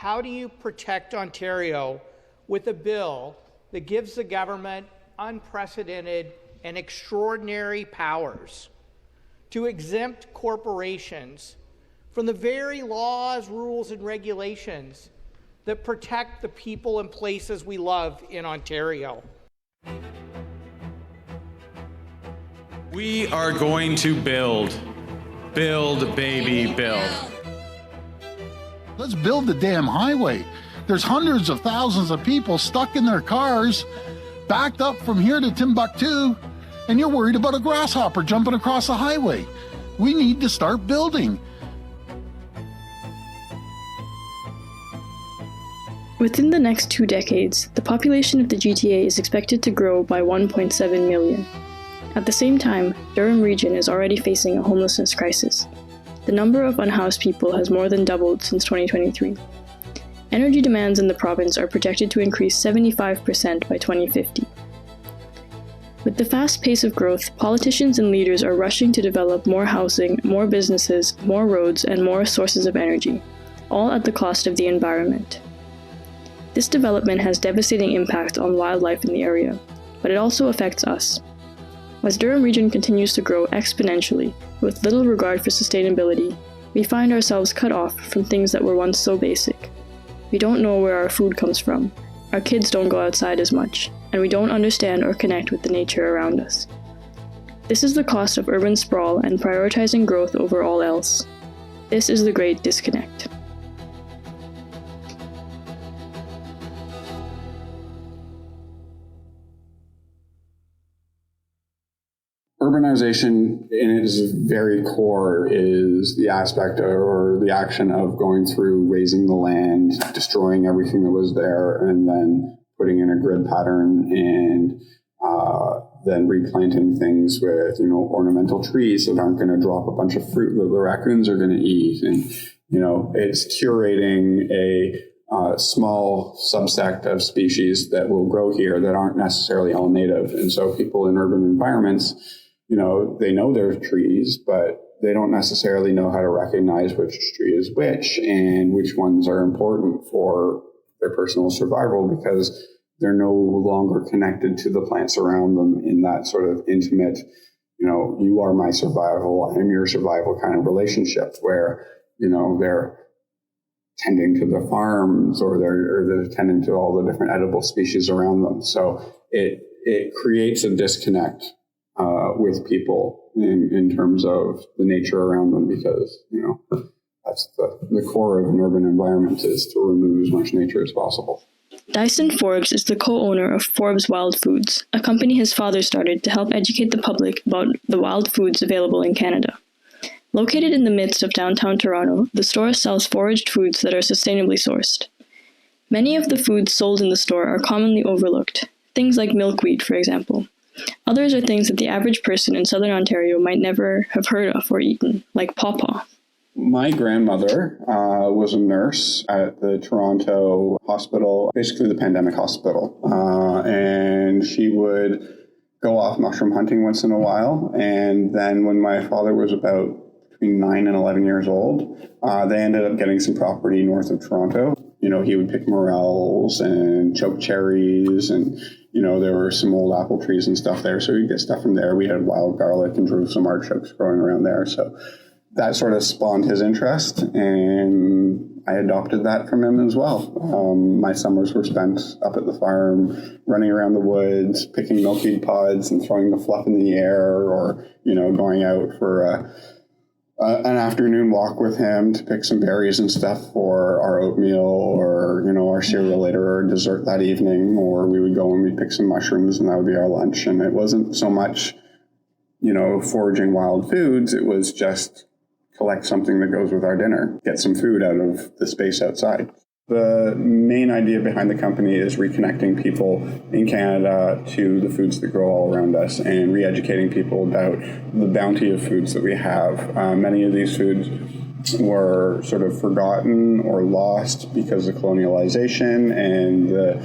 how do you protect Ontario with a bill that gives the government unprecedented and extraordinary powers to exempt corporations from the very laws, rules, and regulations that protect the people and places we love in Ontario? We are going to build. Build, baby, build. Let's build the damn highway. There's hundreds of thousands of people stuck in their cars, backed up from here to Timbuktu, and you're worried about a grasshopper jumping across the highway. We need to start building. Within the next 2 decades, the population of the GTA is expected to grow by 1.7 million. At the same time, Durham Region is already facing a homelessness crisis. The number of unhoused people has more than doubled since 2023. Energy demands in the province are projected to increase 75% by 2050. With the fast pace of growth, politicians and leaders are rushing to develop more housing, more businesses, more roads, and more sources of energy, all at the cost of the environment. This development has devastating impact on wildlife in the area, but it also affects us. As Durham Region continues to grow exponentially, with little regard for sustainability, we find ourselves cut off from things that were once so basic. We don't know where our food comes from, our kids don't go outside as much, and we don't understand or connect with the nature around us. This is the cost of urban sprawl and prioritizing growth over all else. This is the great disconnect. Urbanization in its very core is the aspect or the action of going through, raising the land, destroying everything that was there, and then putting in a grid pattern and then replanting things with, ornamental trees that aren't going to drop a bunch of fruit that the raccoons are going to eat. And, it's curating a small subsect of species that will grow here that aren't necessarily all native. And so people in urban environments, they know there's trees, but they don't necessarily know how to recognize which tree is which and which ones are important for their personal survival because they're no longer connected to the plants around them in that sort of intimate, you are my survival, I'm your survival kind of relationship where, they're tending to the farms or they're tending to all the different edible species around them. So it creates a disconnect with people in terms of the nature around them because, that's the core of an urban environment is to remove as much nature as possible. Dyson Forbes is the co-owner of Forbes Wild Foods, a company his father started to help educate the public about the wild foods available in Canada. Located in the midst of downtown Toronto, the store sells foraged foods that are sustainably sourced. Many of the foods sold in the store are commonly overlooked, things like milkweed, for example. Others are things that the average person in southern Ontario might never have heard of or eaten, like pawpaw. My grandmother was a nurse at the Toronto hospital, basically the pandemic hospital, and she would go off mushroom hunting once in a while. And then when my father was about between 9 and 11 years old, they ended up getting some property north of Toronto. He would pick morels and choke cherries and there were some old apple trees and stuff there. So we'd get stuff from there. We had wild garlic and Jerusalem artichokes growing around there. So that sort of spawned his interest, and I adopted that from him as well. My summers were spent up at the farm, running around the woods, picking milkweed pods and throwing the fluff in the air, or, going out for an afternoon walk with him to pick some berries and stuff for our oatmeal or, our cereal later or dessert that evening, or we would go and we'd pick some mushrooms and that would be our lunch. And it wasn't so much, foraging wild foods. It was just collect something that goes with our dinner, get some food out of the space outside. The main idea behind the company is reconnecting people in Canada to the foods that grow all around us and re-educating people about the bounty of foods that we have. Many of these foods were sort of forgotten or lost because of colonialization and the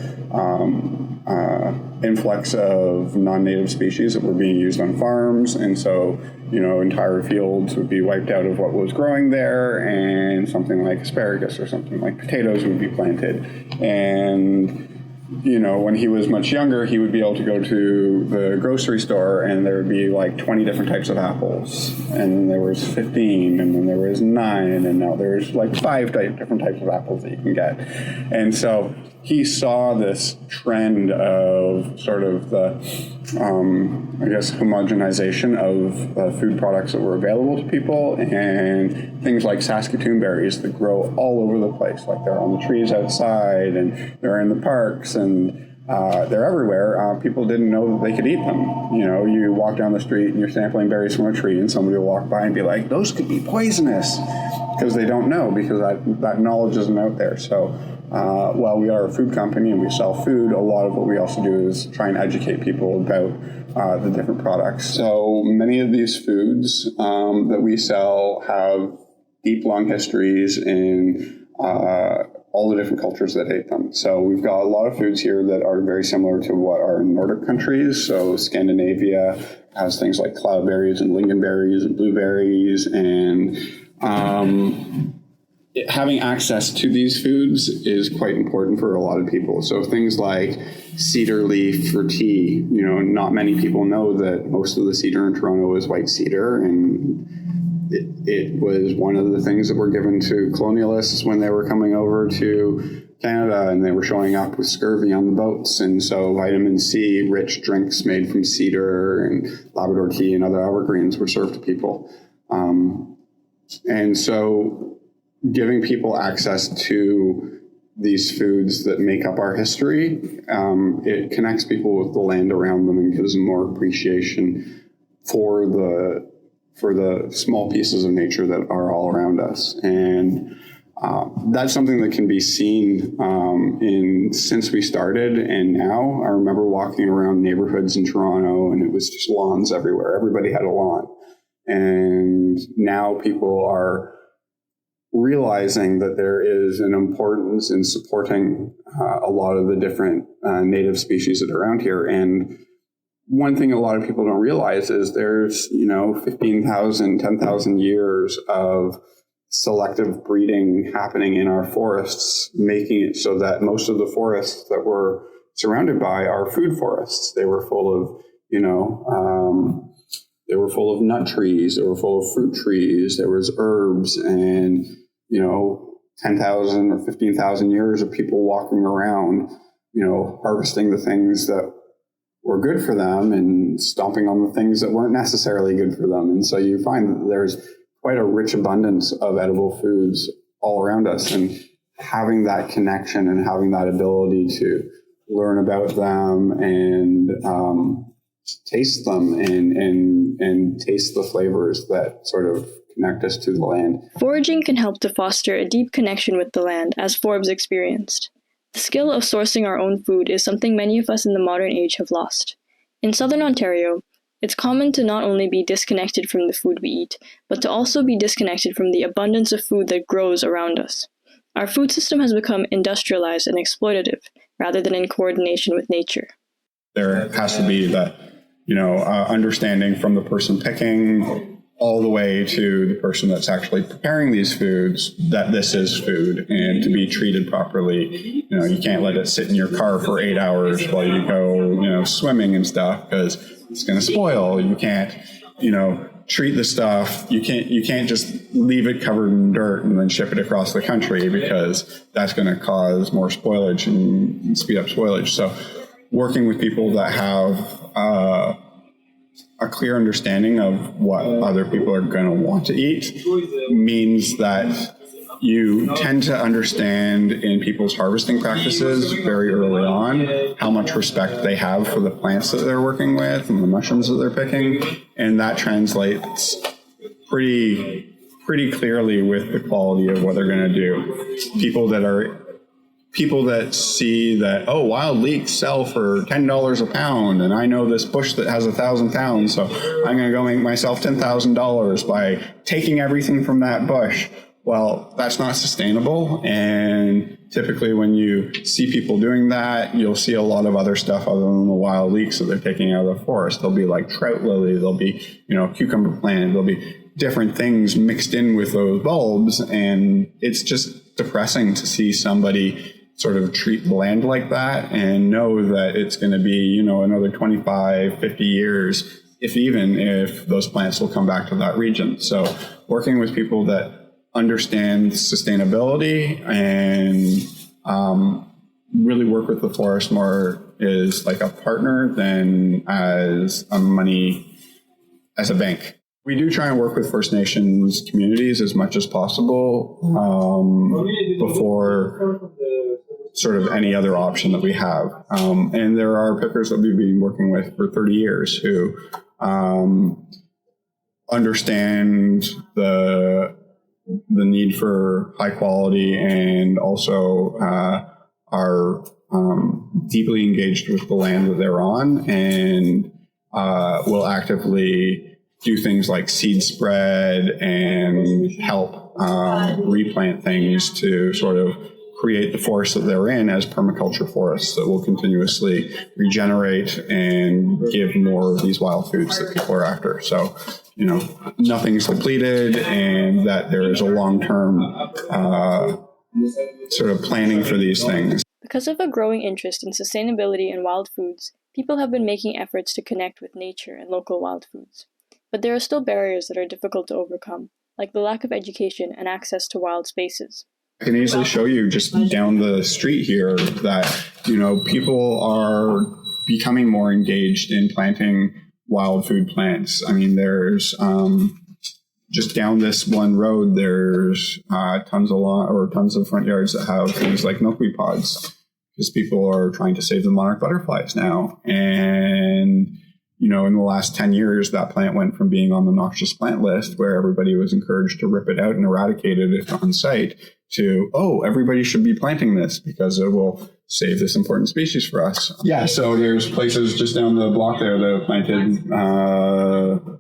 influx of non-native species that were being used on farms. And so, entire fields would be wiped out of what was growing there, and something like asparagus or something like potatoes would be planted. And when he was much younger, he would be able to go to the grocery store and there would be like 20 different types of apples. And then there was 15, and then there was 9, and now there's like 5 different types of apples that you can get. And so he saw this trend of sort of the, homogenization of food products that were available to people, and things like Saskatoon berries that grow all over the place. Like they're on the trees outside, and they're in the parks, and they're everywhere. People didn't know that they could eat them. You walk down the street and you're sampling berries from a tree, and somebody will walk by and be like, those could be poisonous, because they don't know, because that knowledge isn't out there. So while we are a food company and we sell food, a lot of what we also do is try and educate people about the different products. So many of these foods that we sell have deep, long histories in all the different cultures that ate them. So we've got a lot of foods here that are very similar to what are in Nordic countries. So Scandinavia has things like cloudberries and lingonberries and blueberries, and having access to these foods is quite important for a lot of people. So things like cedar leaf for tea, not many people know that most of the cedar in Toronto is white cedar, and it was one of the things that were given to colonialists when they were coming over to Canada, and they were showing up with scurvy on the boats. And so vitamin C rich drinks made from cedar and Labrador tea and other evergreens were served to people. And so giving people access to these foods that make up our history, it connects people with the land around them and gives them more appreciation for the small pieces of nature that are all around us. And that's something that can be seen since we started and now. I remember walking around neighborhoods in Toronto and it was just lawns everywhere. Everybody had a lawn. And now people are realizing that there is an importance in supporting a lot of the different native species that are around here. And one thing a lot of people don't realize is there's, 15,000, 10,000 years of selective breeding happening in our forests, making it so that most of the forests that we're surrounded by are food forests. They were full of, they were full of nut trees, they were full of fruit trees, there was herbs, and 10,000 or 15,000 years of people walking around, harvesting the things that were good for them and stomping on the things that weren't necessarily good for them. And so you find that there's quite a rich abundance of edible foods all around us, and having that connection and having that ability to learn about them and taste them and taste the flavors that sort of connect us to the land. Foraging can help to foster a deep connection with the land, as Forbes experienced. The skill of sourcing our own food is something many of us in the modern age have lost. In southern Ontario, it's common to not only be disconnected from the food we eat, but to also be disconnected from the abundance of food that grows around us. Our food system has become industrialized and exploitative, rather than in coordination with nature. There has to be that, understanding from the person picking all the way to the person that's actually preparing these foods that this is food and to be treated properly. You can't let it sit in your car for 8 hours while you go, swimming and stuff, because it's going to spoil. You can't, treat the stuff. You can't just leave it covered in dirt and then ship it across the country, because that's going to cause more spoilage and speed up spoilage. So working with people that have a clear understanding of what other people are going to want to eat means that you tend to understand in people's harvesting practices very early on how much respect they have for the plants that they're working with and the mushrooms that they're picking. And that translates pretty clearly with the quality of what they're going to do. People that see that, wild leeks sell for $10 a pound, and I know this bush that has 1,000 pounds, so I'm going to go make myself $10,000 by taking everything from that bush. Well, that's not sustainable. And typically when you see people doing that, you'll see a lot of other stuff other than the wild leeks that they're taking out of the forest. There'll be like trout lily, there'll be, cucumber plant, there'll be different things mixed in with those bulbs. And it's just depressing to see somebody sort of treat the land like that and know that it's going to be, another 25, 50 years, if those plants will come back to that region. So working with people that understand sustainability and really work with the forest more is like a partner than as a bank. We do try and work with First Nations communities as much as possible before sort of any other option that we have. And there are pickers that we've been working with for 30 years who understand the need for high quality and also are deeply engaged with the land that they're on and will actively do things like seed spread and help replant things to sort of create the forest that they're in as permaculture forests that will continuously regenerate and give more of these wild foods that people are after. So, nothing's depleted and that there is a long-term sort of planning for these things. Because of a growing interest in sustainability and wild foods, people have been making efforts to connect with nature and local wild foods. But there are still barriers that are difficult to overcome, like the lack of education and access to wild spaces. I can easily show you just down the street here that, people are becoming more engaged in planting wild food plants. I mean, there's just down this one road, there's tons of front yards that have things like milkweed pods because people are trying to save the monarch butterflies now. And in the last 10 years, that plant went from being on the noxious plant list where everybody was encouraged to rip it out and eradicate it on site to, everybody should be planting this because it will save this important species for us. Yeah, so there's places just down the block there that have planted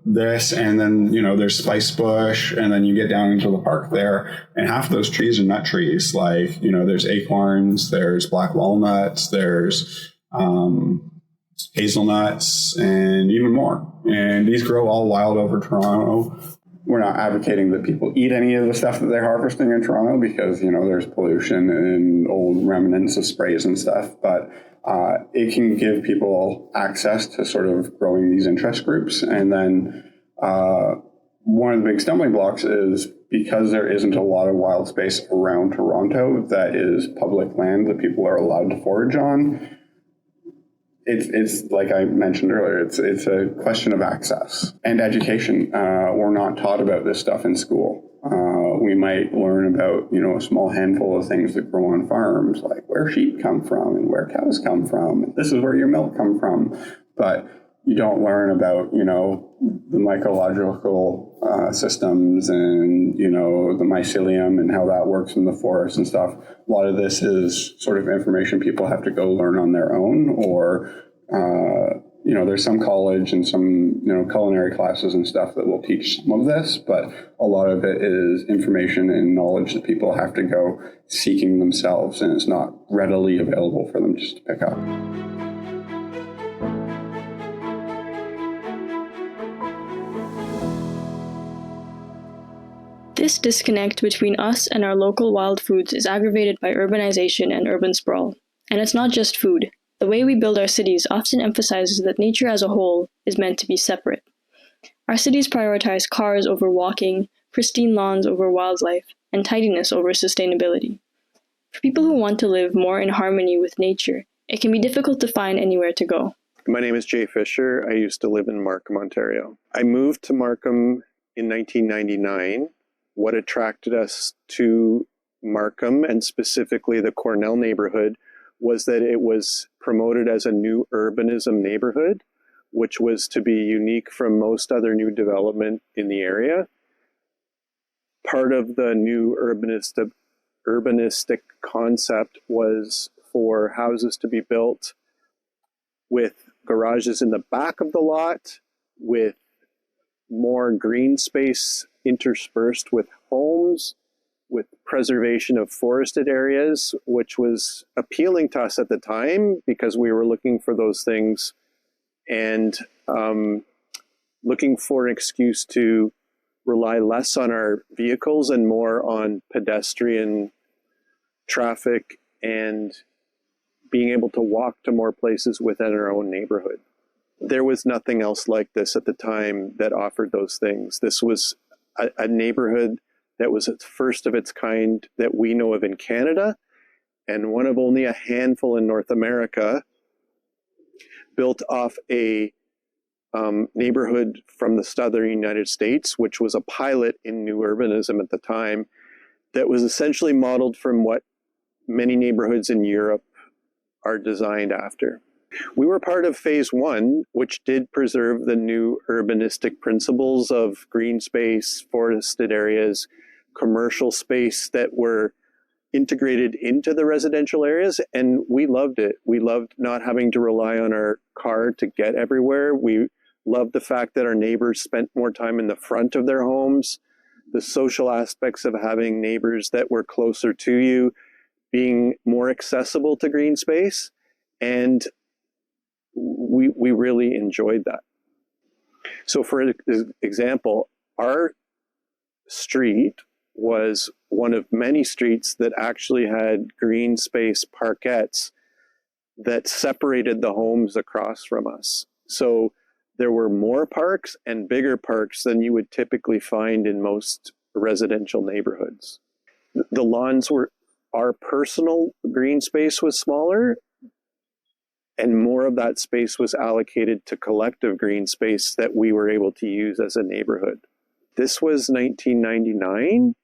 this, and then, there's spice bush, and then you get down into the park there, and half of those trees are nut trees. Like, there's acorns, there's black walnuts, there's hazelnuts, and even more. And these grow all wild over Toronto. We're not advocating that people eat any of the stuff that they're harvesting in Toronto because, there's pollution and old remnants of sprays and stuff. But it can give people access to sort of growing these interest groups. And then one of the big stumbling blocks is because there isn't a lot of wild space around Toronto that is public land that people are allowed to forage on. It's like I mentioned earlier, it's a question of access and education. We're not taught about this stuff in school. We might learn about, a small handful of things that grow on farms, like where sheep come from and where cows come from. And this is where your milk come from. But you don't learn about, the mycological systems and, the mycelium and how that works in the forest and stuff. A lot of this is sort of information people have to go learn on their own, or, there's some college and some, culinary classes and stuff that will teach some of this, but a lot of it is information and knowledge that people have to go seeking themselves, and it's not readily available for them just to pick up. This disconnect between us and our local wild foods is aggravated by urbanization and urban sprawl. And it's not just food. The way we build our cities often emphasizes that nature as a whole is meant to be separate. Our cities prioritize cars over walking, pristine lawns over wildlife, and tidiness over sustainability. For people who want to live more in harmony with nature, it can be difficult to find anywhere to go. My name is Jay Fisher. I used to live in Markham, Ontario. I moved to Markham in 1999. What attracted us to Markham, and specifically the Cornell neighborhood, was that it was promoted as a new urbanism neighborhood, which was to be unique from most other new development in the area. Part of the new urbanistic concept was for houses to be built with garages in the back of the lot, with more green space interspersed with homes, with preservation of forested areas, which was appealing to us at the time because we were looking for those things and looking for an excuse to rely less on our vehicles and more on pedestrian traffic and being able to walk to more places within our own neighborhood. There was nothing else like this at the time that offered those things. This was a neighborhood that was its first of its kind that we know of in Canada, and one of only a handful in North America, built off a neighborhood from the southern United States, which was a pilot in new urbanism at the time, that was essentially modeled from what many neighborhoods in Europe are designed after. We were part of phase one, which did preserve the new urbanistic principles of green space, forested areas, commercial space that were integrated into the residential areas, and we loved it. We loved not having to rely on our car to get everywhere. We loved the fact that our neighbors spent more time in the front of their homes, the social aspects of having neighbors that were closer to you, being more accessible to green space, and we really enjoyed that. So for example, our street was one of many streets that actually had green space parkettes that separated the homes across from us. So there were more parks and bigger parks than you would typically find in most residential neighborhoods. The lawns were, our personal green space was smaller, and more of that space was allocated to collective green space that we were able to use as a neighborhood. This was 1999.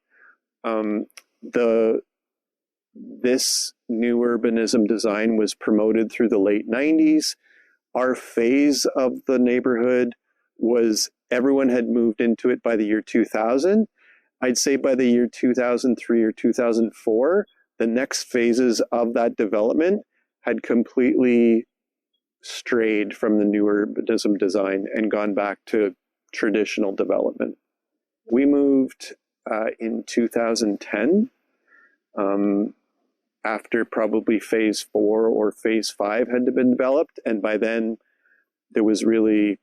This new urbanism design was promoted through the late 90s. Our phase of the neighborhood was everyone had moved into it by the year 2000. I'd say by the year 2003 or 2004, the next phases of that development had completely strayed from the new urbanism design and gone back to traditional development. We moved in 2010, after probably phase 4 or phase 5 had been developed, and by then there was really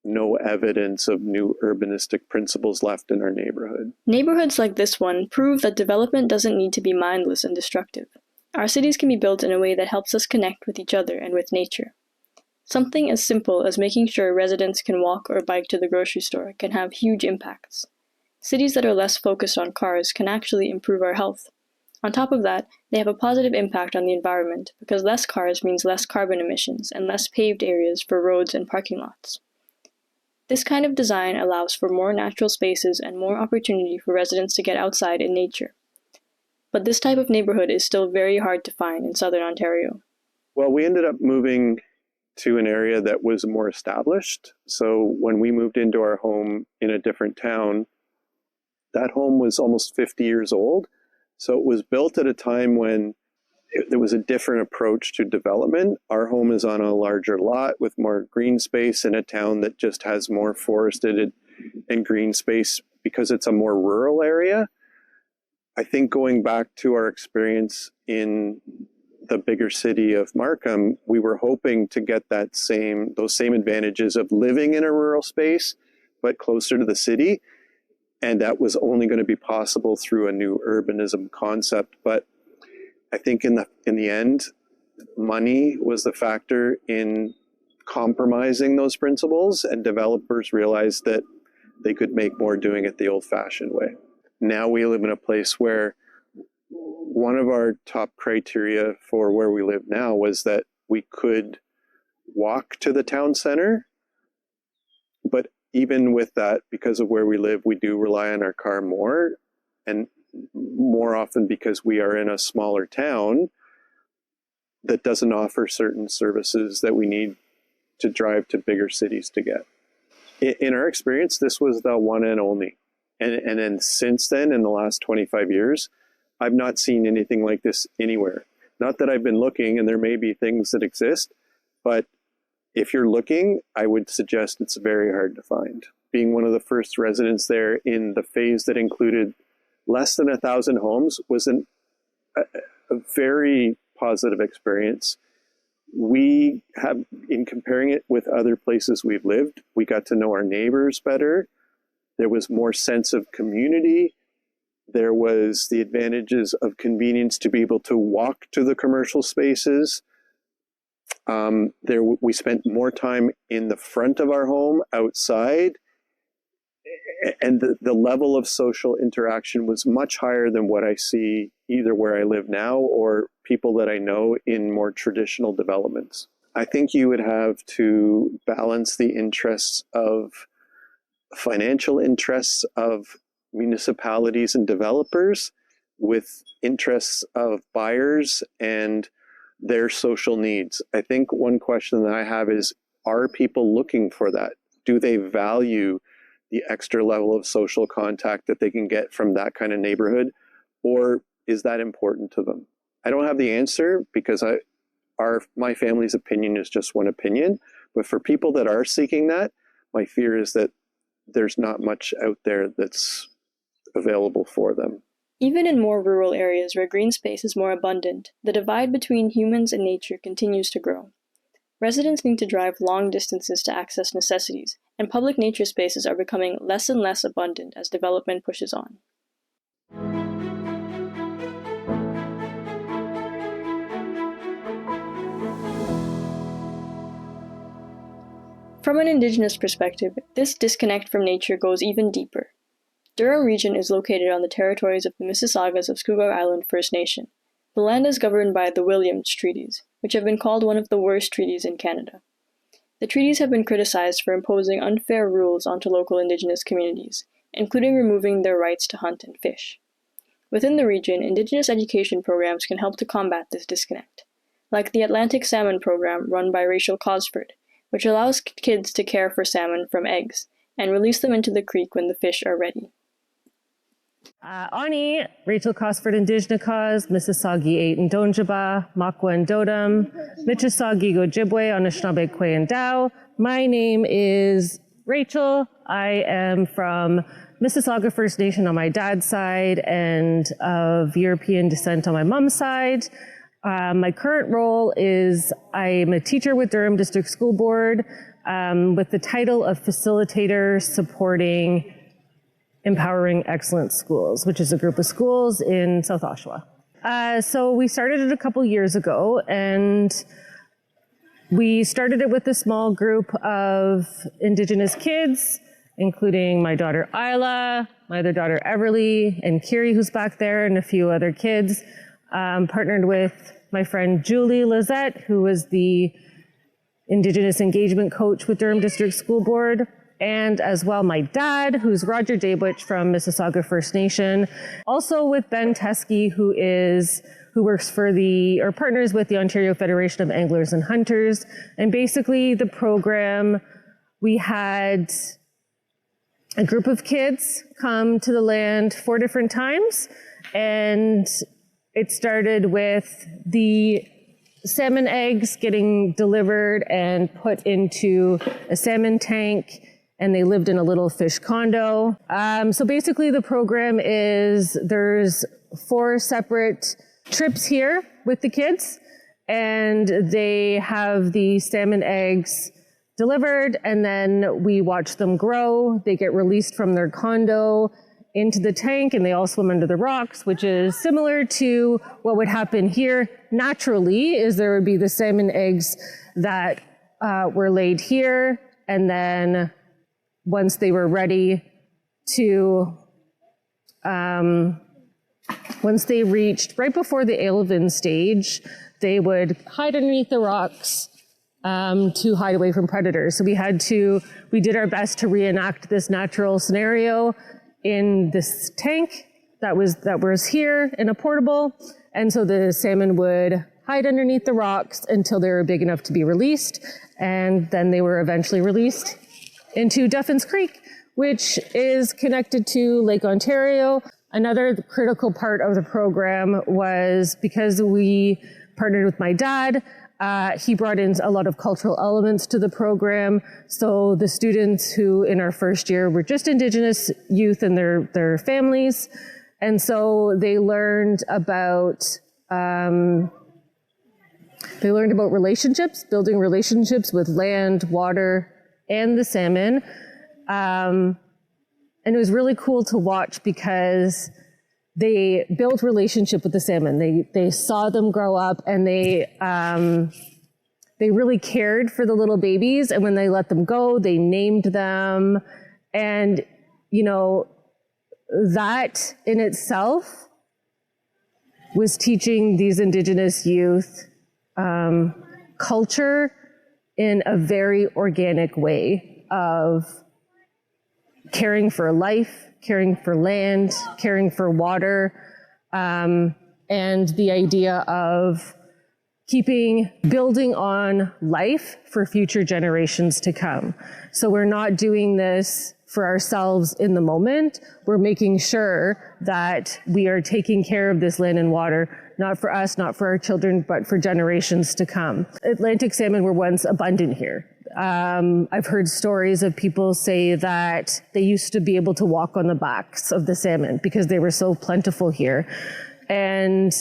no evidence of new urbanistic principles left in our neighborhood. Neighborhoods like this one prove that development doesn't need to be mindless and destructive. Our cities can be built in a way that helps us connect with each other and with nature. Something as simple as making sure residents can walk or bike to the grocery store can have huge impacts. Cities that are less focused on cars can actually improve our health. On top of that, they have a positive impact on the environment because less cars means less carbon emissions and less paved areas for roads and parking lots. This kind of design allows for more natural spaces and more opportunity for residents to get outside in nature. But this type of neighborhood is still very hard to find in southern Ontario. Well, we ended up moving to an area that was more established. So when we moved into our home in a different town, that home was almost 50 years old. So it was built at a time when there was a different approach to development. Our home is on a larger lot with more green space in a town that just has more forested and green space because it's a more rural area. I think going back to our experience in the bigger city of Markham, we were hoping to get those same advantages of living in a rural space, but closer to the city. And that was only going to be possible through a new urbanism concept. But I think in the end, money was the factor in compromising those principles, and developers realized that they could make more doing it the old-fashioned way. Now we live in a place where one of our top criteria for where we live now was that we could walk to the town center, but even with that, because of where we live, we do rely on our car more, and more often because we are in a smaller town that doesn't offer certain services that we need to drive to bigger cities to get. In our experience, this was the one and only. And then since then, in the last 25 years, I've not seen anything like this anywhere. Not that I've been looking, and there may be things that exist, but if you're looking, I would suggest it's very hard to find. Being one of the first residents there in the phase that included less than 1,000 homes was a very positive experience. We have, in comparing it with other places we've lived, we got to know our neighbors better. There was more sense of community. There was the advantages of convenience to be able to walk to the commercial spaces. We spent more time in the front of our home, outside, and the level of social interaction was much higher than what I see either where I live now or people that I know in more traditional developments. I think you would have to balance the interests of financial interests of municipalities and developers with interests of buyers and their social needs. I think one question that I have is, are people looking for that? Do they value the extra level of social contact that they can get from that kind of neighborhood? Or is that important to them? I don't have the answer because my family's opinion is just one opinion. But for people that are seeking that, my fear is that there's not much out there that's available for them. Even in more rural areas where green space is more abundant, the divide between humans and nature continues to grow. Residents need to drive long distances to access necessities, and public nature spaces are becoming less and less abundant as development pushes on. From an Indigenous perspective, this disconnect from nature goes even deeper. Durham Region is located on the territories of the Mississaugas of Scugog Island First Nation. The land is governed by the Williams Treaties, which have been called one of the worst treaties in Canada. The treaties have been criticized for imposing unfair rules onto local Indigenous communities, including removing their rights to hunt and fish. Within the region, Indigenous education programs can help to combat this disconnect, like the Atlantic Salmon Program run by Rachel Cosford, which allows kids to care for salmon from eggs and release them into the creek when the fish are ready. Ani, Rachel Cosford Indigenous, Mississauga 8 and Donjaba, Makwa and Dodam, Mississauga Ojibwe, Anishinaabe Kwe and Dow. My name is Rachel. I am from Mississauga First Nation on my dad's side and of European descent on my mom's side. My current role is I'm a teacher with Durham District School Board with the title of facilitator supporting Empowering Excellent Schools, which is a group of schools in South Oshawa. So we started it a couple years ago, and we started it with a small group of Indigenous kids, including my daughter Isla, my other daughter Everly, and Kiri, who's back there, and a few other kids. Partnered with my friend Julie Lizette, who was the Indigenous engagement coach with Durham District School Board, and as well my dad, who's Roger Daybutch from Mississauga First Nation. Also with Ben Teskey, who works for or partners with the Ontario Federation of Anglers and Hunters. And basically the program, we had a group of kids come to the land 4 different times, and it started with the salmon eggs getting delivered and put into a salmon tank, and they lived in a little fish condo. So basically the program is there's 4 separate trips here with the kids, and they have the salmon eggs delivered, and then we watch them grow. They get released from their condo into the tank, and they all swim under the rocks, which is similar to what would happen here naturally, is there would be the salmon eggs that were laid here, and then once they were ready to, once they reached right before the alevin stage, they would hide underneath the rocks to hide away from predators. So we did our best to reenact this natural scenario in this tank that was here in a portable. And so the salmon would hide underneath the rocks until they were big enough to be released. And then they were eventually released into Duffins Creek, which is connected to Lake Ontario. Another critical part of the program was because we partnered with my dad, he brought in a lot of cultural elements to the program. So the students who in our first year were just Indigenous youth and their families, And so they learned about relationships, building relationships with land, water, and the salmon. And it was really cool to watch because they built relationship with the salmon. They saw them grow up, and they really cared for the little babies. And when they let them go, they named them. And, you know, that in itself was teaching these Indigenous youth culture in a very organic way of caring for life, caring for land, caring for water, and the idea of building on life for future generations to come. So we're not doing this for ourselves in the moment. We're making sure that we are taking care of this land and water, not for us, not for our children, but for generations to come. Atlantic salmon were once abundant here. I've heard stories of people say that they used to be able to walk on the backs of the salmon because they were so plentiful here. And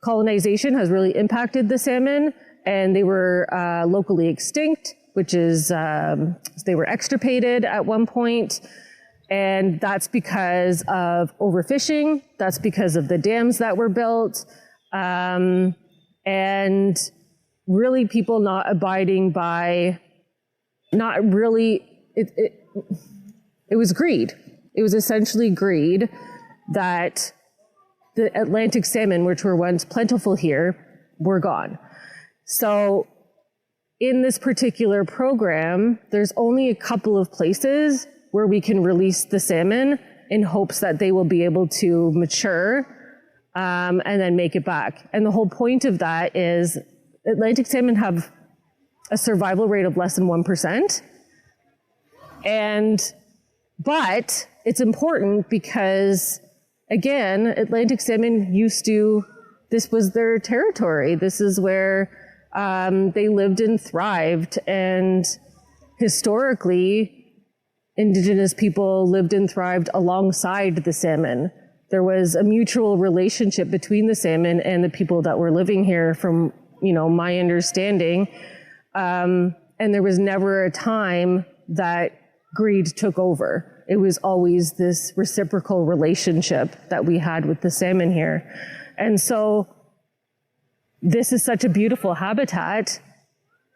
colonization has really impacted the salmon, and they were locally extinct, which is they were extirpated at one point. And that's because of overfishing. That's because of the dams that were built. And really people not abiding by, not really, it was greed. It was essentially greed that the Atlantic salmon, which were once plentiful here, were gone. So in this particular program, there's only a couple of places where we can release the salmon in hopes that they will be able to mature and then make it back. And the whole point of that is Atlantic salmon have a survival rate of less than 1%. But it's important because, again, Atlantic salmon this was their territory. This is where they lived and thrived. And historically, Indigenous people lived and thrived alongside the salmon. There was a mutual relationship between the salmon and the people that were living here, from, you know, my understanding. And there was never a time that greed took over. It was always this reciprocal relationship that we had with the salmon here. And so this is such a beautiful habitat,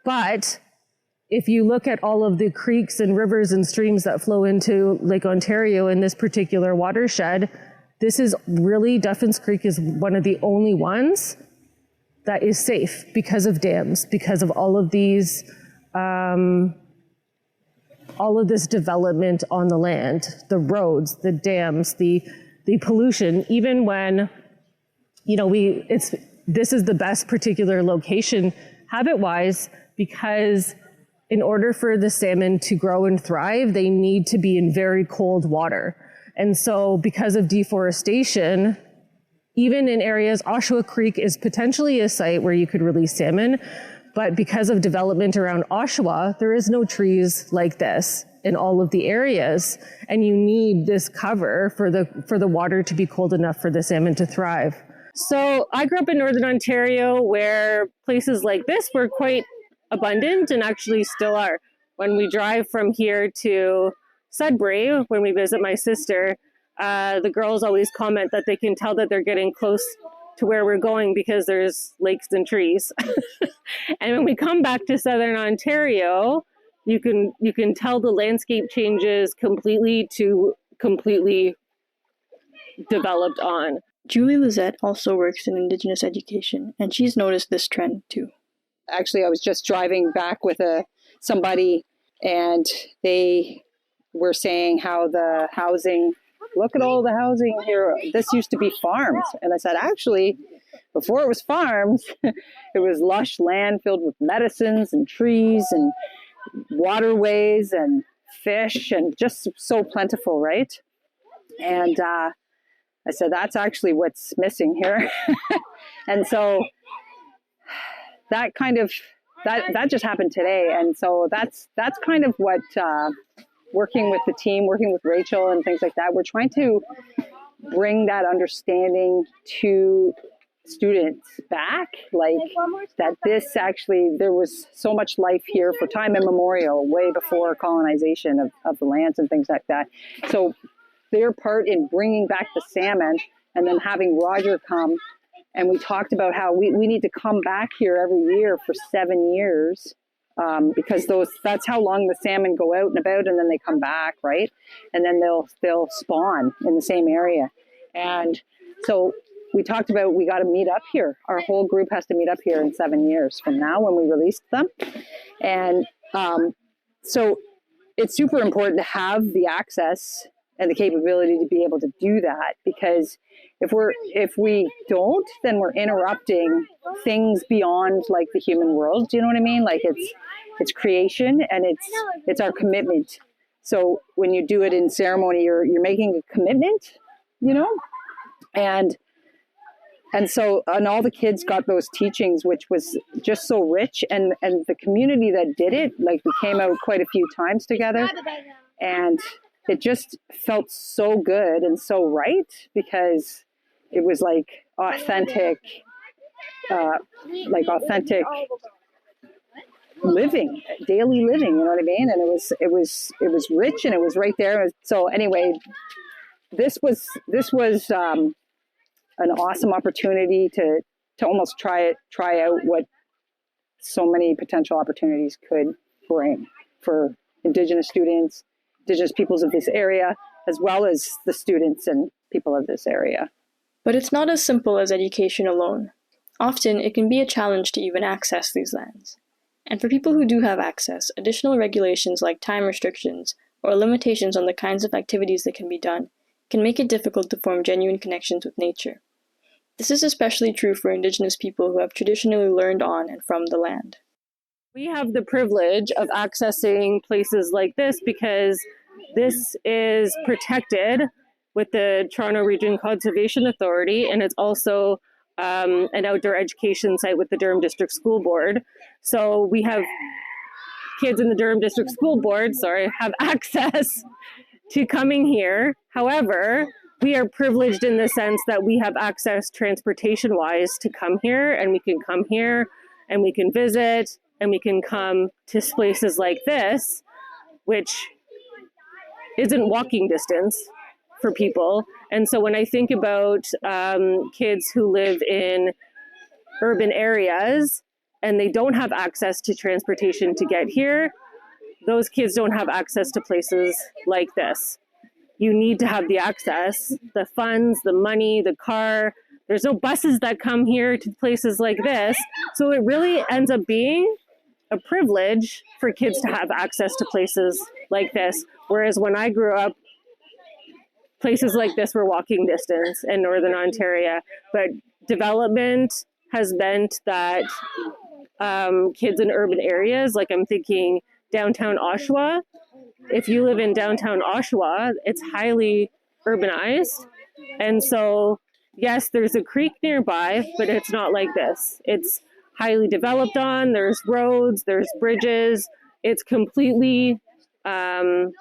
but if you look at all of the creeks and rivers and streams that flow into Lake Ontario in this particular watershed, this is really, Duffins Creek is one of the only ones that is safe because of dams, because of all of these, all of this development on the land, the roads, the dams, the pollution. Even when, you know, this is the best particular location habit-wise, because in order for the salmon to grow and thrive, they need to be in very cold water. And so because of deforestation, even in areas, Oshawa Creek is potentially a site where you could release salmon, but because of development around Oshawa, there is no trees like this in all of the areas, and you need this cover for the water to be cold enough for the salmon to thrive. So I grew up in Northern Ontario, where places like this were quite abundant and actually still are. When we drive from here to Sudbury, when we visit my sister, the girls always comment that they can tell that they're getting close to where we're going because there's lakes and trees. And when we come back to Southern Ontario, you can tell the landscape changes completely developed on. Julie Lizette also works in Indigenous education, and she's noticed this trend too. Actually, I was just driving back with somebody, and they were saying how the housing, look at all the housing here. This used to be farms. And I said, actually, before it was farms, it was lush land filled with medicines and trees and waterways and fish, and just so plentiful, right? And I said, that's actually what's missing here. And so that just happened today. And so that's kind of what, working with the team, working with Rachel and things like that, we're trying to bring that understanding to students back, like that this actually, there was so much life here for time immemorial, way before colonization of the lands and things like that. So their part in bringing back the salmon, and then having Roger come, and we talked about how we need to come back here every year for 7 years, because that's how long the salmon go out and about, and then they come back, right? And then they'll spawn in the same area. And so we talked about, we got to meet up here. Our whole group has to meet up here in 7 years from now when we released them. And so it's super important to have the access and the capability to be able to do that, because if we don't, then we're interrupting things beyond like the human world. Do you know what I mean? Like it's creation, and it's our commitment. So when you do it in ceremony, you're making a commitment, you know? And so, and all the kids got those teachings, which was just so rich. And the community that did it, like, we came out quite a few times together, and it just felt so good and so right, living, daily living, you know what I mean? And it was rich, and it was right there. So anyway, this was an awesome opportunity to almost try out what so many potential opportunities could bring for Indigenous students, Indigenous peoples of this area, as well as the students and people of this area. But it's not as simple as education alone. Often, it can be a challenge to even access these lands. And for people who do have access, additional regulations like time restrictions or limitations on the kinds of activities that can be done can make it difficult to form genuine connections with nature. This is especially true for Indigenous people who have traditionally learned on and from the land. We have the privilege of accessing places like this because this is protected with the Toronto Region Conservation Authority, and it's also an outdoor education site with the Durham District School Board. So we have kids in the Durham District School Board, have access to coming here. However, we are privileged in the sense that we have access transportation-wise to come here, and we can come here and we can visit, and we can come to places like this, which isn't walking distance for people. And so when I think about kids who live in urban areas and they don't have access to transportation to get here, those kids don't have access to places like this. You need to have the access, the funds, the money, the car. There's no buses that come here to places like this. So it really ends up being a privilege for kids to have access to places like this. Whereas when I grew up, places like this were walking distance in Northern Ontario. But development has meant that kids in urban areas, like I'm thinking downtown Oshawa, if you live in downtown Oshawa, it's highly urbanized. And so, yes, there's a creek nearby, but it's not like this. It's highly developed on, there's roads, there's bridges. It's completely, there's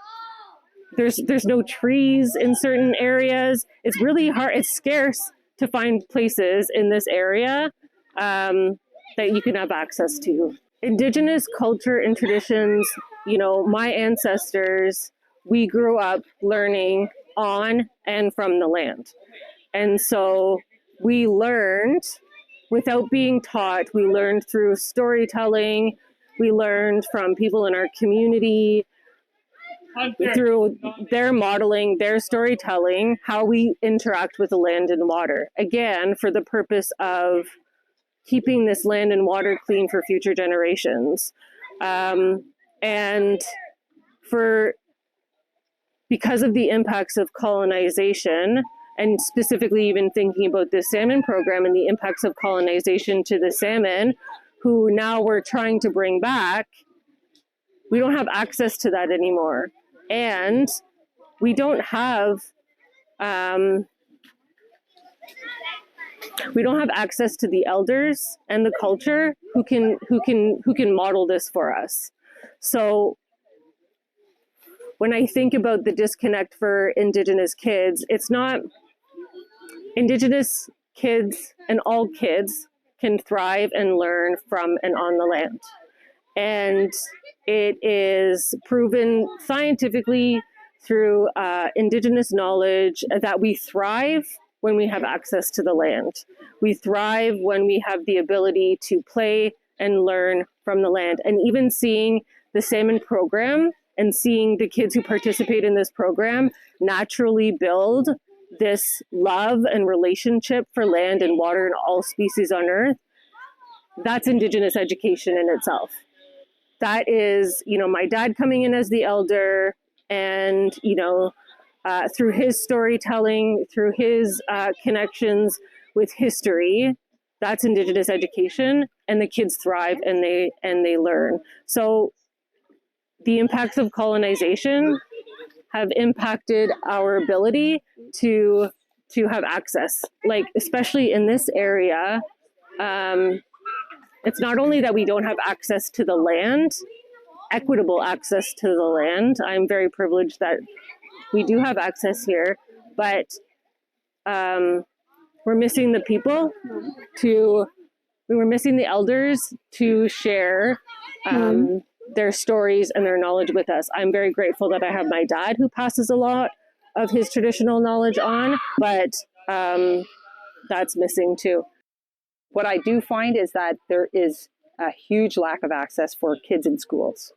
no trees in certain areas. It's really hard, it's scarce to find places in this area that you can have access to. Indigenous culture and traditions, my ancestors, we grew up learning on and from the land. And so we learned without being taught. We learned through storytelling. We learned from people in our community, through their modeling, their storytelling, how we interact with the land and water. Again, for the purpose of keeping this land and water clean for future generations. And because of the impacts of colonization, and specifically even thinking about the salmon program and the impacts of colonization to the salmon, who now we're trying to bring back, we don't have access to that anymore. And we don't have access to the elders and the culture who can model this for us. So when I think about the disconnect for Indigenous kids, it's not Indigenous kids and all kids can thrive and learn from and on the land. And it is proven scientifically through Indigenous knowledge that we thrive when we have access to the land. We thrive when we have the ability to play and learn from the land. And even seeing the salmon program and seeing the kids who participate in this program naturally build this love and relationship for land and water and all species on Earth, that's Indigenous education in itself. That is, my dad coming in as the elder and, through his storytelling, through his connections with history, that's Indigenous education, and the kids thrive and they learn. So the impacts of colonization have impacted our ability to have access, like especially in this area. It's not only that we don't have access to the land, equitable access to the land. I'm very privileged that we do have access here, but we're missing the people we're missing the elders to share their stories and their knowledge with us. I'm very grateful that I have my dad who passes a lot of his traditional knowledge on, but that's missing too. What I do find is that there is a huge lack of access for kids in schools.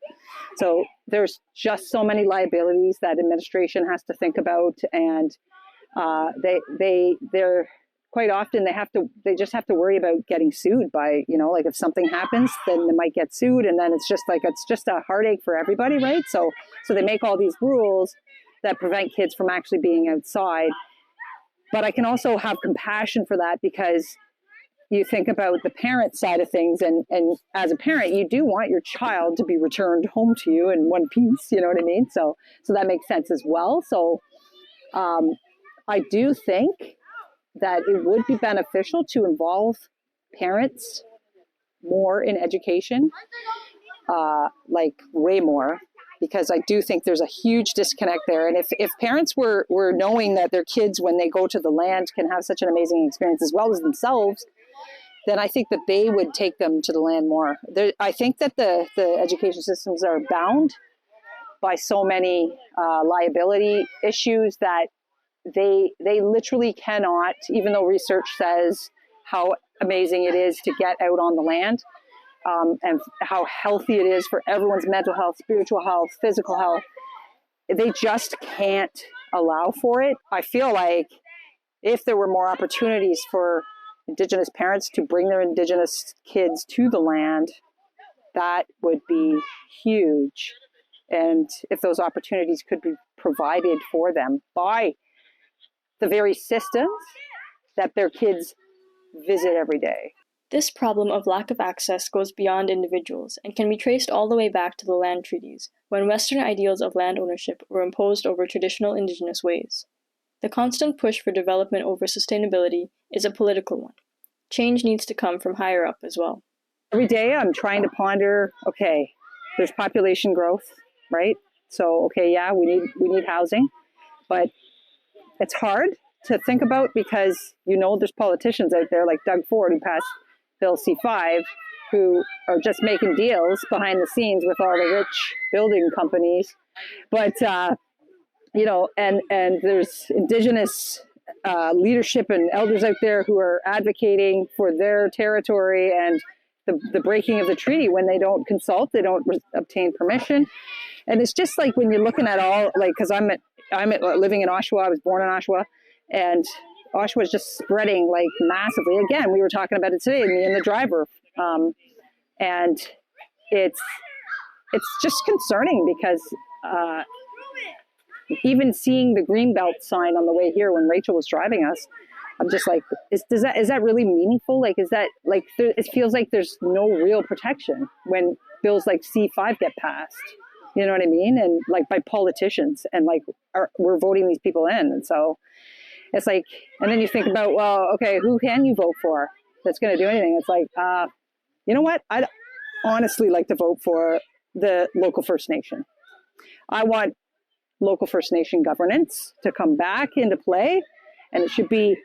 So there's just so many liabilities that administration has to think about, and they're quite often they just have to worry about getting sued by, like if something happens, then they might get sued, and then it's just a heartache for everybody, right? So they make all these rules that prevent kids from actually being outside. But I can also have compassion for that, because you think about the parent side of things, and as a parent, you do want your child to be returned home to you in one piece, you know what I mean? So that makes sense as well. So I do think that it would be beneficial to involve parents more in education, like way more, because I do think there's a huge disconnect there. And if parents were knowing that their kids, when they go to the land, can have such an amazing experience as well as themselves, then I think that they would take them to the land more. I think that the education systems are bound by so many liability issues that they literally cannot, even though research says how amazing it is to get out on the land, and how healthy it is for everyone's mental health, spiritual health, physical health, they just can't allow for it. I feel like if there were more opportunities for Indigenous parents to bring their Indigenous kids to the land, that would be huge. And if those opportunities could be provided for them by the very systems that their kids visit every day. This problem of lack of access goes beyond individuals and can be traced all the way back to the land treaties, when Western ideals of land ownership were imposed over traditional Indigenous ways. The constant push for development over sustainability is a political one. Change needs to come from higher up as well. Every day I'm trying to ponder, okay, there's population growth, right? So, okay, yeah, we need housing, but it's hard to think about because, there's politicians out there like Doug Ford, who passed Bill C-5, who are just making deals behind the scenes with all the rich building companies. But, and there's Indigenous leadership and elders out there who are advocating for their territory and the breaking of the treaty when they don't consult, they don't obtain permission. And it's just like when you're looking at all, like, because I'm living in Oshawa, I was born in Oshawa, and Oshawa is just spreading like massively. Again, we were talking about it today, me and the driver. And it's just concerning because even seeing the Greenbelt sign on the way here when Rachel was driving us, I'm just like, is that really meaningful? Like, is that like, it feels like there's no real protection when bills like C-5 get passed. You know what I mean? And like by politicians, and like we're voting these people in. And so it's like, and then you think about, well, okay, who can you vote for that's going to do anything? It's like, you know what? I'd honestly like to vote for the local First Nation. I want local First Nation governance to come back into play, and it should be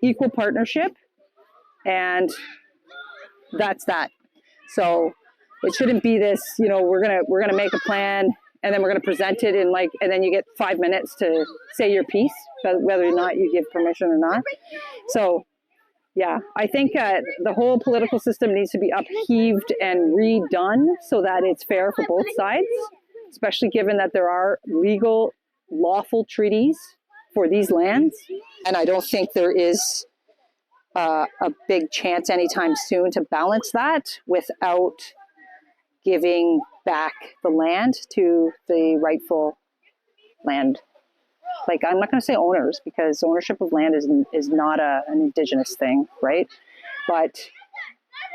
equal partnership, and that's that. So it shouldn't be this, we're gonna make a plan and then we're gonna present it and then you get 5 minutes to say your piece, whether or not you give permission or not. So yeah, I think the whole political system needs to be upheaved and redone so that it's fair for both sides, especially given that there are legal, lawful treaties for these lands. And I don't think there is a big chance anytime soon to balance that without giving back the land to the rightful land. Like, I'm not going to say owners, because ownership of land is not an Indigenous thing, right? But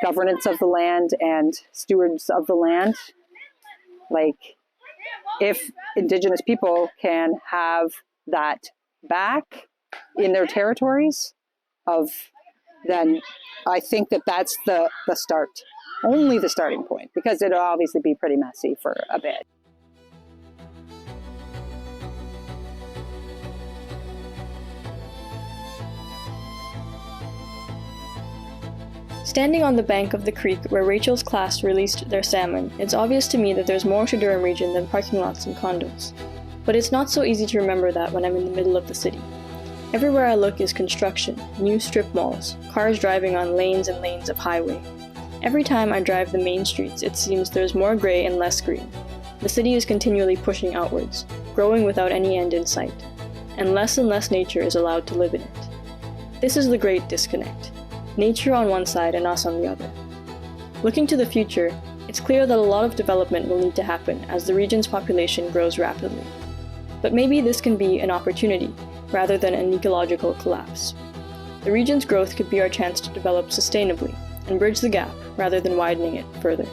governance of the land and stewards of the land, like, if Indigenous people can have that back in their territories, then I think that's the start, only the starting point, because it'll obviously be pretty messy for a bit. Standing on the bank of the creek where Rachel's class released their salmon, it's obvious to me that there's more to Durham Region than parking lots and condos. But it's not so easy to remember that when I'm in the middle of the city. Everywhere I look is construction, new strip malls, cars driving on lanes and lanes of highway. Every time I drive the main streets, it seems there's more gray and less green. The city is continually pushing outwards, growing without any end in sight, and less nature is allowed to live in it. This is the great disconnect. Nature on one side and us on the other. Looking to the future, it's clear that a lot of development will need to happen as the region's population grows rapidly. But maybe this can be an opportunity, rather than an ecological collapse. The region's growth could be our chance to develop sustainably and bridge the gap rather than widening it further.